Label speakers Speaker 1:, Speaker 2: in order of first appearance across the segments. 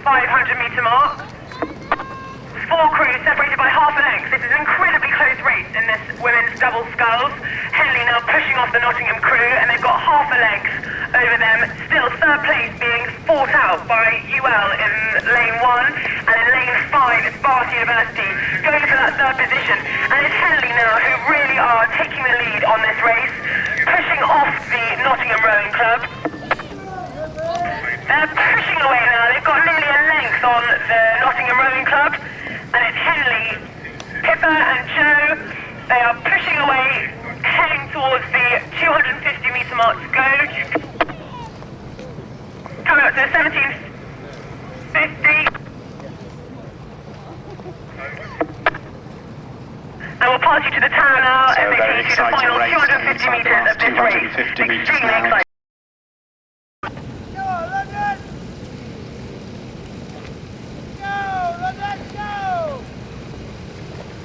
Speaker 1: 500-metre mark. 4 crews separated by half a length. This is an incredibly close race in this women's double sculls. Henley now pushing off the Nottingham crew, and they've got half a length over them. Still third place being fought out by UL in lane 1, and in lane 5 it's Bath University going for that third position. And it's Henley now who really are taking the lead on this race, pushing off the Nottingham Rowing Club. They're pushing away now. They've got nearly a length on the Nottingham Rowing Club, and it's Henley, Pippa and Joe. They are pushing away, heading towards the 250-metre mark to go. Coming up to 1750. And we'll pass you to the tower now as they take you to the final 250 metres of this race. Extremely exciting.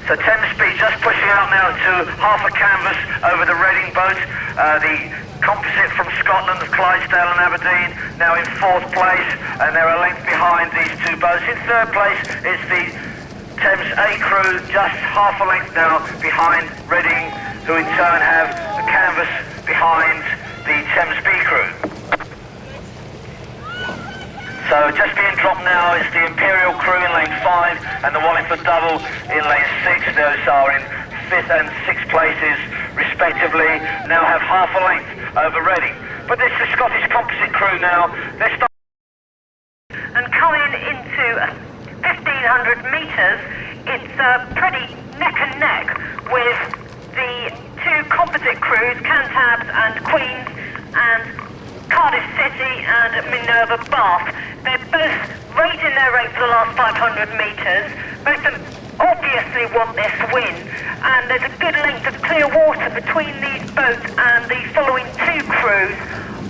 Speaker 2: So Thames Speed just pushing out now to half a canvas over the Reading boat. The composite from Scotland of Clydesdale and Aberdeen now in 4th place, and they're a length behind these two boats. In 3rd place is the Thames A crew, just half a length now behind Reading, who in turn have a canvas behind the Thames B crew. So just being dropped now is the Imperial crew in lane 5 and the Wallingford double in lane 6. Those are in 5th and 6th places respectively. Now have half a length over Reading. But this is the Scottish composite crew now. They're
Speaker 1: and coming into 1,500 metres, it's pretty neck and neck with the 2 composite crews, Cantabs and Queens, and Cardiff City and Minerva Bath. They're both right in their race for the last 500 metres. Both of them obviously want this win, and there's a good length of clear water between these boats and the following 2 crews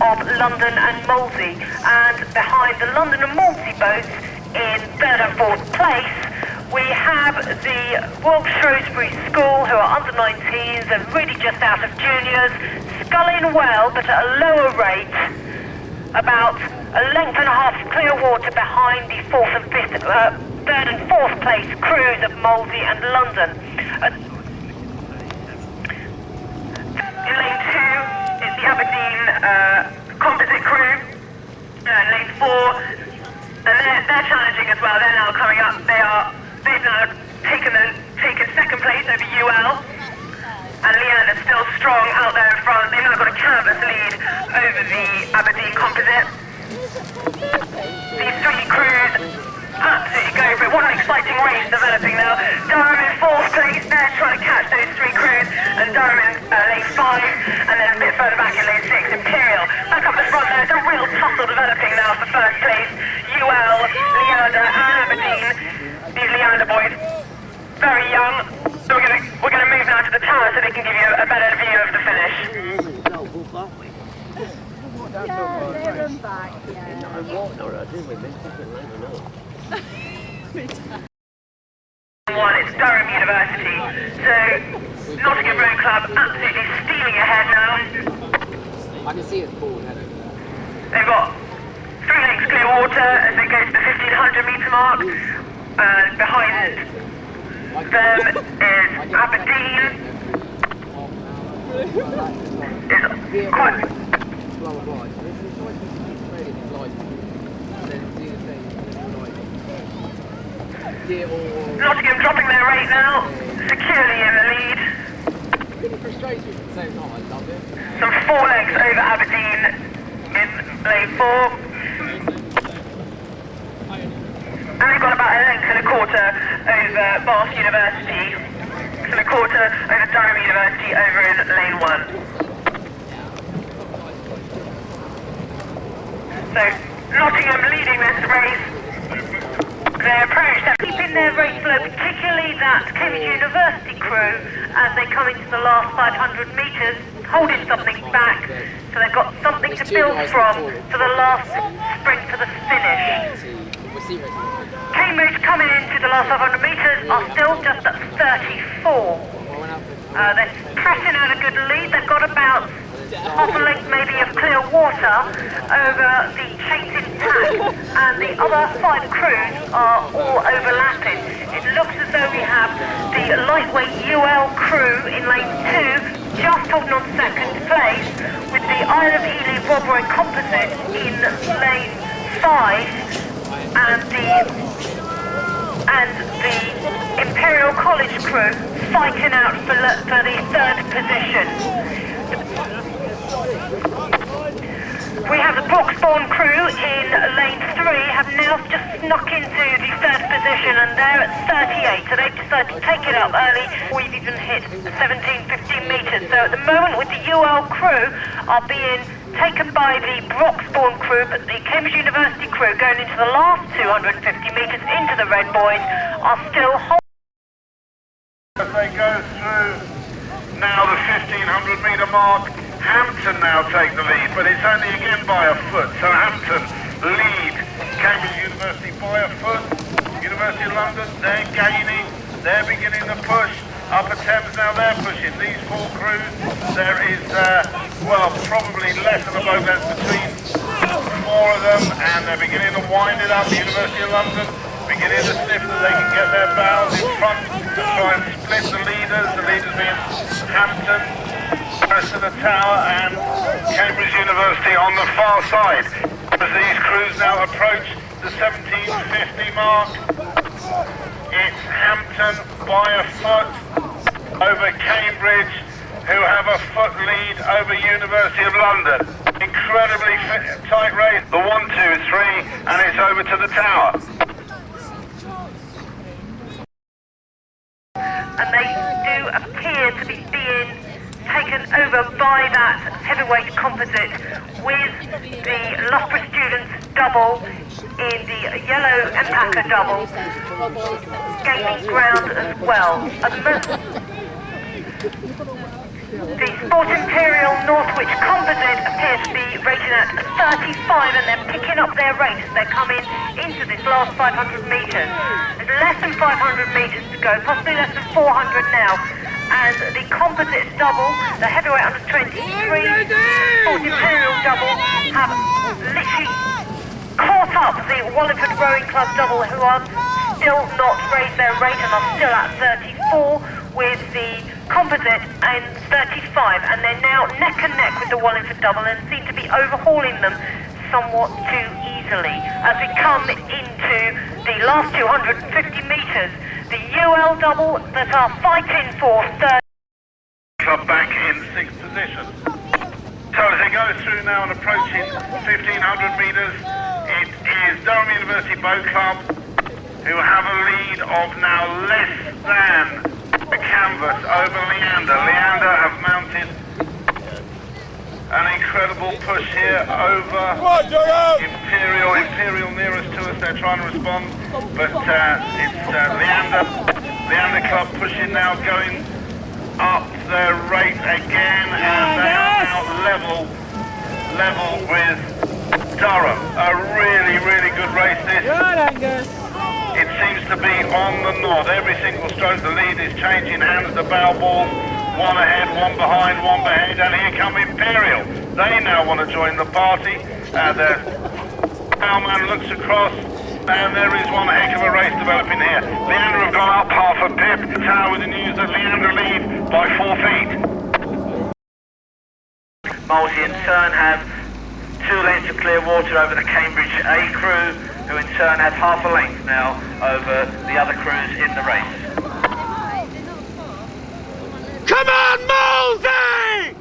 Speaker 1: of London and Molesey. And behind the London and Molesey boats in 3rd and 4th place, we have the Royal Shrewsbury School, who are under 19s and really just out of juniors, sculling well but at a lower rate, about a length and a half clear water behind the 4th and 5th, 3rd and 4th place crews of Molesey and London. In lane 2 is the Aberdeen composite crew, lane 4, and they're challenging as well. They're now coming up. They've now taken 2nd place over UL, and Leanne is still strong out there in front. They've now got a canvas lead over the Aberdeen composite. These 3 crews absolutely go for it. What an exciting race developing now. Durham in 4th place. They're trying to catch those 3 crews, and Durham in lane 5, and then a bit further back in lane 6, Imperial. Back up the front there, it's a real tussle developing now for 1st place. UL, Leander and Aberdeen. These Leander boys, very young. So we're gonna move now to the tower so they can give you a better view of the finish. It's Durham University. So Nottingham Rowing Club absolutely steaming ahead now.
Speaker 3: I can see it's cool.
Speaker 1: They've got 3 lengths clear water as they go to the 1,500 metre mark, and behind them is Aberdeen. It's quite... Nottingham dropping their rate now, securely in the lead. Some 4 lengths over Aberdeen in lane 4. And they've got about a length and a quarter over Bath University, and a quarter over Durham University over in lane 1. So Nottingham leading this race. They approach, they're keeping their race flow, particularly that Cambridge University crew, as they come into the last 500 metres, holding something back, so they've got something to build from for the last sprint to the finish. Cambridge coming into the last 500 metres are still just at 34. They're pressing out a good lead. They've got about half a length maybe of clear water over the chasing pack, and the other 5 crews are all overlapping. It looks as though we have the lightweight UL crew in lane 2 just holding on second place, with the Isle of Ely Rob composite in lane 5, and the Imperial College crew fighting out for the 3rd position. We have the Broxbourne crew in lane 3 have now just snuck into the 3rd position, and they're at 38, so they've decided to take it up early. We've even hit 17-15 metres. So at the moment with the UL crew are being taken by the Broxbourne crew, but the Cambridge University crew going into the last 250 metres into the Red Boys are still holding.
Speaker 4: As they go through now the 1500 metre mark, Hampton now take the lead, but it's only again by a foot. So Hampton lead Cambridge University by a foot. University of London, they're gaining, they're beginning to push. Upper Thames now, they're pushing. These 4 crews, there is, well, probably less than a boat length between 4 of them, and they're beginning to wind it up. The University of London beginning to sniff that they can get their bows in front to try and split the leaders being Hampton, rest of the Tower, and Cambridge University on the far side. As these crews now approach the 1750 mark, it's Hampton by a foot over Cambridge, who have a foot lead over University of London. Incredibly tight race, the 1, 2, 3, and it's over to the Tower.
Speaker 1: And they do appear to be being taken over by that heavyweight composite, with the Loughborough students double in the yellow Empacher double gaining ground as well. The Sport Imperial Northwich composite appears to be rated at 35, and they're picking up their race. They're coming into this last 500 metres. There's less than 500 metres to go, possibly less than 400 now. And the composite double, the heavyweight under 23, Sport Imperial double, have literally caught up the Wallingford Rowing Club double, who are still not raised their rate and are still at 34, with the composite and 35, and they're now neck and neck with the Wallingford double and seem to be overhauling them somewhat too easily. As we come into the last 250 metres, the UL double that are fighting for 3rd.
Speaker 4: Club back in 6th position. So as they go through now and approaching 1500 metres, it is Durham University Boat Club who have a lead of now less than a canvas over Leander. Leander have mounted an incredible push here over Imperial. Imperial nearest to us, they're trying to respond, but it's Leander Club pushing now, going up their rate again, and they are now level with Durham. A really good race this. It seems to be on the nod. Every single stroke the lead is changing hands, the bow balls, one ahead, one behind, one behind, and here come Imperial. They now want to join the party. The bowman looks across, and there is one heck of a race developing here. Leander have gone up half a pip. The Tower with the news that Leander lead by 4 feet.
Speaker 2: Molesey in turn have 2 lengths of clear water over the Cambridge A crew, who in turn have half a length now over the other crews in the race.
Speaker 4: Come on, Molesey!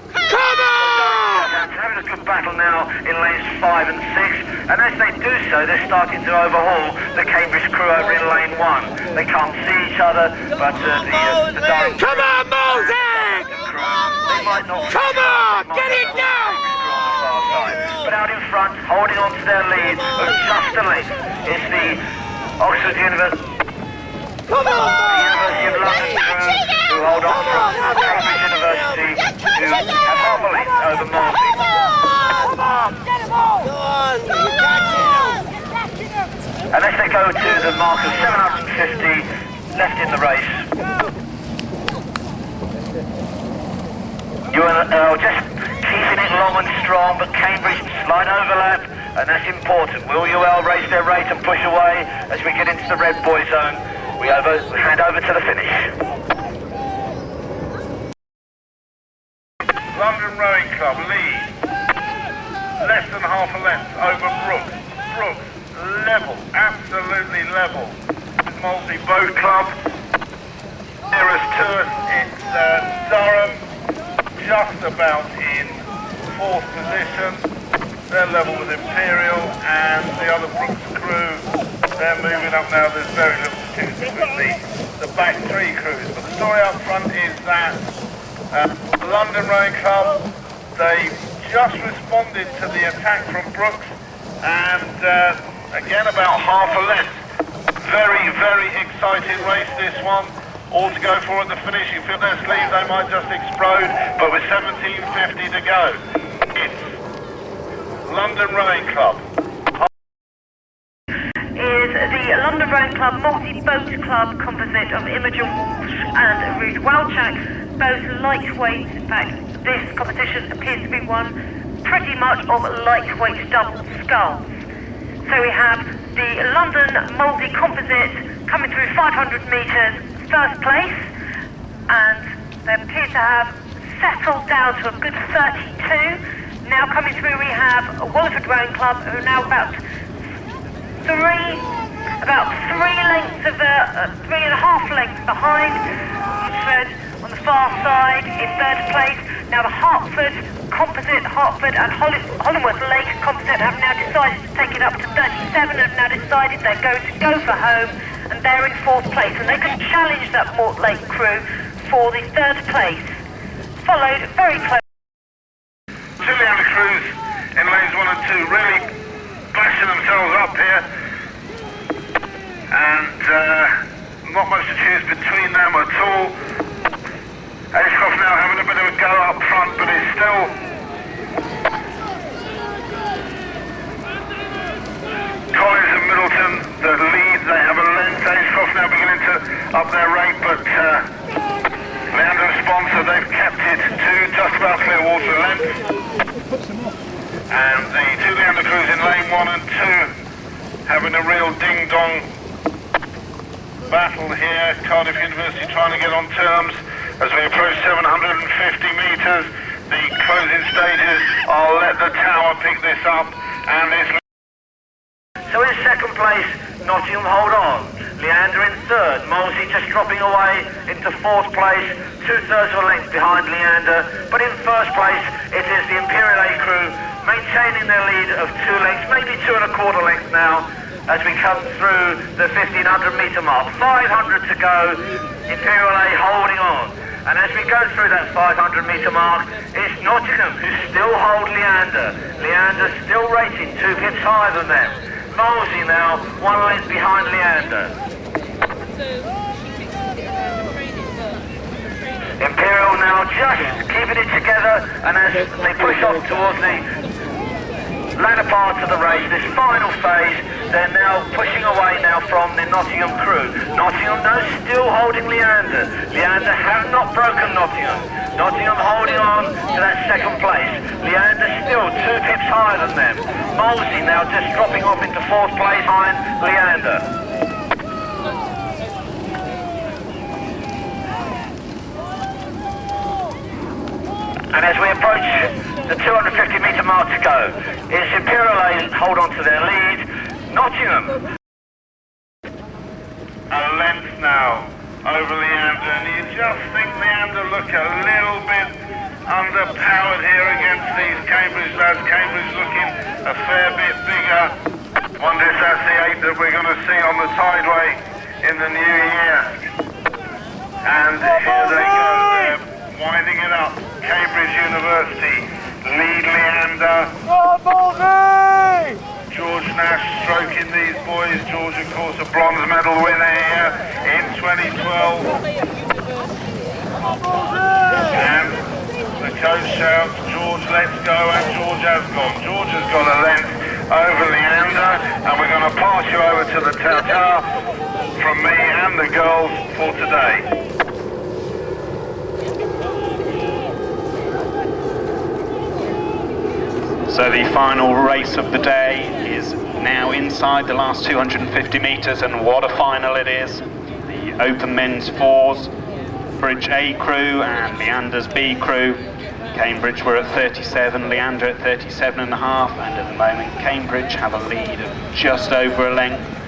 Speaker 4: Come on!
Speaker 2: They're having a good battle now in lanes 5 and 6, and as they do so, they're starting to overhaul the Cambridge crew over in lane 1. They can't see each other, but the Durham...
Speaker 4: Come on, Molesey!
Speaker 2: They might not...
Speaker 4: Come on! Get it down!
Speaker 2: But out in front, holding on to their lead of just a length, is the Oxford University.
Speaker 4: Come on!
Speaker 2: The University of London crew, who hold on from Cambridge University, who have half a length over Molesey.
Speaker 4: Come on! Get him all! Go on!
Speaker 2: Unless they go to the mark of 750 left in the race. Just on, but Cambridge slight overlap, and that's important. Will UL raise their rate and push away as we get into the red boy zone? We hand over to the finish.
Speaker 4: London Rowing Club lead. Less than half a length over Brooks. Brooks, level, absolutely level. Multi-boat club. Nearest to us, it's Durham, just about in 4th position. They're level with Imperial, and the other Brooks crew, they're moving up now. There's very little difference between the back 3 crews. But the story up front is that London Rowing Club, they just responded to the attack from Brooks, and again about half a length. Very, very exciting race this one. All to go for at the finish. You feel their sleeves, they might just explode, but with 17:50 to go. It's London Rowing Club.
Speaker 1: Is the London Rowing Club multi-boat club composite of Imogen Walsh and Ruth Walchak, both lightweight. In fact, this competition appears to be one pretty much of lightweight double sculls. So we have the London multi-composite coming through 500 metres, first place, and they appear to have settled down to a good 32. Now coming through we have Walliford Rowing Club, who are now about three and a half lengths behind. Oxford on the far side in 3rd place. Now the Hertford composite, Hertford and Hollingworth Lake composite have now decided to take it up to 37 and have now decided they're going to go for home, and they're in 4th place, and they can challenge that Mortlake crew for the 3rd place. Followed very close.
Speaker 4: Two Leander crews in lanes 1 and 2 really bashing themselves up here, and not much to choose between them at all. Ashcroft now having a bit of a go up front, but it's still Collins and Middleton that lead. They have a length. Ashcroft now beginning to up their rate, but Leander and Sponsor, they've kept it to just about Clearwater length. And the two Leander crews in lane 1 and 2 having a real ding-dong battle here. Cardiff University trying to get on terms as we approach 750 metres. The closing stages, I'll let the tower pick this up, and it's...
Speaker 2: So in 2nd place, Nottingham hold on. Leander in 3rd, Molesey just dropping away into 4th place, 2/3 of a length behind Leander. But in 1st place, it is the Imperial A crew maintaining their lead of 2 lengths, maybe 2 1/4 lengths now, as we come through the 1500 metre mark. 500 to go, Imperial A holding on. And as we go through that 500 metre mark, it's Nottingham who still hold Leander. Leander still rating 2 pips higher than them. Molesey now 1 length behind Leander. Imperial now just keeping it together, and as they push off towards the latter part of the race, this final phase, they're now pushing away now from the Nottingham crew. Nottingham though still holding Leander. Leander have not broken Nottingham. Nottingham holding on to that 2nd place. Leander still 2 pips higher than them. Molesey now just dropping off into 4th place behind Leander. And as we approach the 250 metre mark to go, it's Imperial A hold on to their lead. Nottingham.
Speaker 4: A length now over Leander, and you just think Leander look a little bit underpowered here against these Cambridge lads. Cambridge looking a fair bit bigger. Wonder if that's the 8 that we're going to see on the tideway in the new year. And here they go, they're winding it up. Cambridge University lead Leander. George Nash stroking these boys. George, of course, a bronze medal winner here in 2012. And the coach shouts, George, let's go, and George has gone. George has got a length over Leander, and we're going to pass you over to the tower from me and the girls for today.
Speaker 5: So the final race of the day is now inside the last 250 metres, and what a final it is. The Open Men's Fours, Bridge A crew and Leander's B crew. Cambridge were at 37, Leander at 37.5, and at the moment Cambridge have a lead of just over a length.